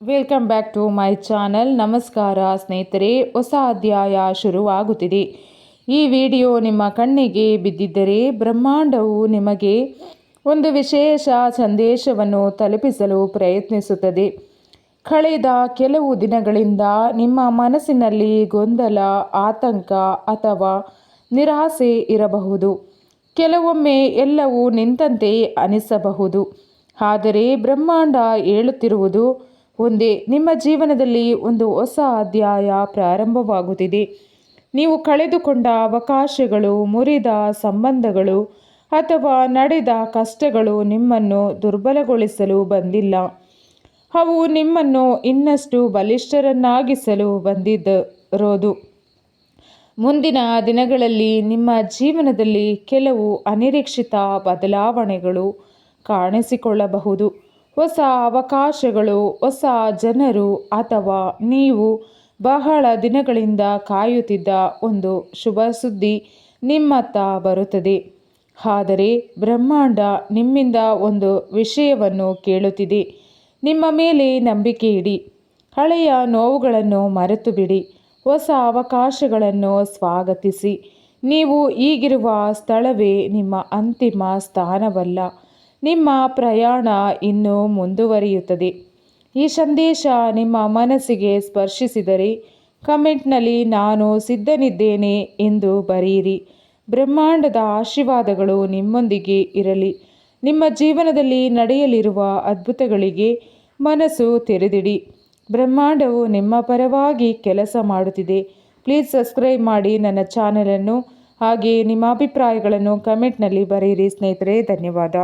Welcome back to my channel. ನಮಸ್ಕಾರ ಸ್ನೇಹಿತರೆ, ಹೊಸ ಅಧ್ಯಾಯ ಶುರುವಾಗುತ್ತಿದೆ. ಈ ವಿಡಿಯೋ ನಿಮ್ಮ ಕಣ್ಣಿಗೆ ಬಿದ್ದಿದ್ದರೆ ಬ್ರಹ್ಮಾಂಡವು ನಿಮಗೆ ಒಂದು ವಿಶೇಷ ಸಂದೇಶವನ್ನು ತಲುಪಿಸಲು ಪ್ರಯತ್ನಿಸುತ್ತದೆ. ಕಳೆದ ಕೆಲವು ದಿನಗಳಿಂದ ನಿಮ್ಮ ಮನಸ್ಸಿನಲ್ಲಿ ಗೊಂದಲ, ಆತಂಕ ಅಥವಾ ನಿರಾಸೆ ಇರಬಹುದು. ಕೆಲವೊಮ್ಮೆ ಎಲ್ಲವೂ ನಿಂತಂತೆ ಅನಿಸಬಹುದು. ಆದರೆ ಬ್ರಹ್ಮಾಂಡ ಹೇಳುತ್ತಿರುವುದು ಒಂದೇ: ನಿಮ್ಮ ಜೀವನದಲ್ಲಿ ಒಂದು ಹೊಸ ಅಧ್ಯಾಯ ಪ್ರಾರಂಭವಾಗುತ್ತಿದೆ. ನೀವು ಕಳೆದುಕೊಂಡ ಅವಕಾಶಗಳು, ಮುರಿದ ಸಂಬಂಧಗಳು ಅಥವಾ ನಡೆದ ಕಷ್ಟಗಳು ನಿಮ್ಮನ್ನು ದುರ್ಬಲಗೊಳಿಸಲು ಬಂದಿಲ್ಲ. ಅವು ನಿಮ್ಮನ್ನು ಇನ್ನಷ್ಟು ಬಲಿಷ್ಠರನ್ನಾಗಿಸಲು ಬಂದಿರೋದು. ಮುಂದಿನ ದಿನಗಳಲ್ಲಿ ನಿಮ್ಮ ಜೀವನದಲ್ಲಿ ಕೆಲವು ಅನಿರೀಕ್ಷಿತ ಬದಲಾವಣೆಗಳು ಕಾಣಿಸಿಕೊಳ್ಳಬಹುದು. ಹೊಸ ಅವಕಾಶಗಳು, ಹೊಸ ಜನರು ಅಥವಾ ನೀವು ಬಹಳ ದಿನಗಳಿಂದ ಕಾಯುತ್ತಿದ್ದ ಒಂದು ಶುಭ ಸುದ್ದಿ ನಿಮ್ಮತ್ತ ಬರುತ್ತದೆ. ಆದರೆ ಬ್ರಹ್ಮಾಂಡ ನಿಮ್ಮಿಂದ ಒಂದು ವಿಷಯವನ್ನು ಕೇಳುತ್ತಿದೆ: ನಿಮ್ಮ ಮೇಲೆ ನಂಬಿಕೆ ಇಡಿ. ಹಳೆಯ ನೋವುಗಳನ್ನು ಮರೆತು ಬಿಡಿ. ಹೊಸ ಅವಕಾಶಗಳನ್ನು ಸ್ವಾಗತಿಸಿ. ನೀವು ಈಗಿರುವ ಸ್ಥಳವೇ ನಿಮ್ಮ ಅಂತಿಮ ಸ್ಥಾನವಲ್ಲ. ನಿಮ್ಮ ಪ್ರಯಾಣ ಇನ್ನೂ ಮುಂದುವರಿಯುತ್ತದೆ. ಈ ಸಂದೇಶ ನಿಮ್ಮ ಮನಸ್ಸಿಗೆ ಸ್ಪರ್ಶಿಸಿದರೆ ಕಮೆಂಟ್ನಲ್ಲಿ "ನಾನು ಸಿದ್ಧನಿದ್ದೇನೆ" ಎಂದು ಬರೆಯಿರಿ. ಬ್ರಹ್ಮಾಂಡದ ಆಶೀರ್ವಾದಗಳು ನಿಮ್ಮೊಂದಿಗೆ ಇರಲಿ. ನಿಮ್ಮ ಜೀವನದಲ್ಲಿ ನಡೆಯಲಿರುವ ಅದ್ಭುತಗಳಿಗೆ ಮನಸ್ಸು ತೆರೆದಿಡಿ. ಬ್ರಹ್ಮಾಂಡವು ನಿಮ್ಮ ಪರವಾಗಿ ಕೆಲಸ ಮಾಡುತ್ತಿದೆ. ಪ್ಲೀಸ್ ಸಬ್ಸ್ಕ್ರೈಬ್ ಮಾಡಿ ನನ್ನ ಚಾನಲನ್ನು. ಹಾಗೆ ನಿಮ್ಮ ಅಭಿಪ್ರಾಯಗಳನ್ನು ಕಮೆಂಟ್ನಲ್ಲಿ ಬರೆಯಿರಿ ಸ್ನೇಹಿತರೆ. ಧನ್ಯವಾದ.